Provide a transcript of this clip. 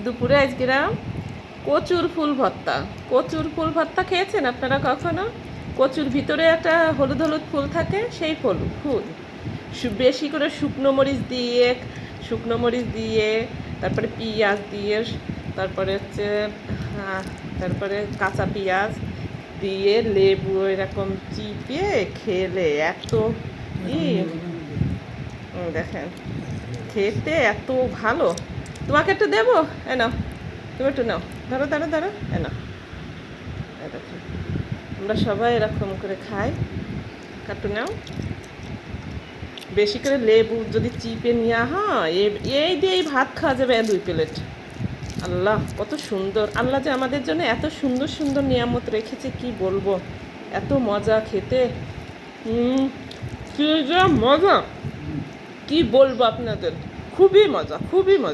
দুপুরে আজকে কচুর ফুল ভর্তা। কচুর ফুল ভর্তা খেয়েছেন আপনারা কখনো? কচুর ভিতরে একটা হলুদ হলুদ ফুল থাকে, সেই ফুল বেশি করে শুকনো মরিচ দিয়ে তারপরে পেঁয়াজ দিয়ে, তারপরে হচ্ছে তারপরে কাঁচা পেঁয়াজ দিয়ে লেবু এরকম চিপে খেলে এত দেখেন খেতে এত ভালো। তোমাকে একটু দেবো? নাও, তুমি একটু নাও, ধরো ধরো ধরো, নাও। দেখো আমরা সবাই এরকম করে খাই। কাটু নাও, বেশি করে লেবু যদি চিপে নেওয়া হয় এই দিয়েই ভাত খাওয়া যাবে 2 প্লেট। আল্লাহ কত সুন্দর, আল্লাহ যে আমাদের জন্য এত সুন্দর সুন্দর নিয়ামত রেখেছে কি বলবো, এত মজা খেতে। কি যে মজা, কি বলবো আপনাদের, খুবই মজা, খুবই মজা।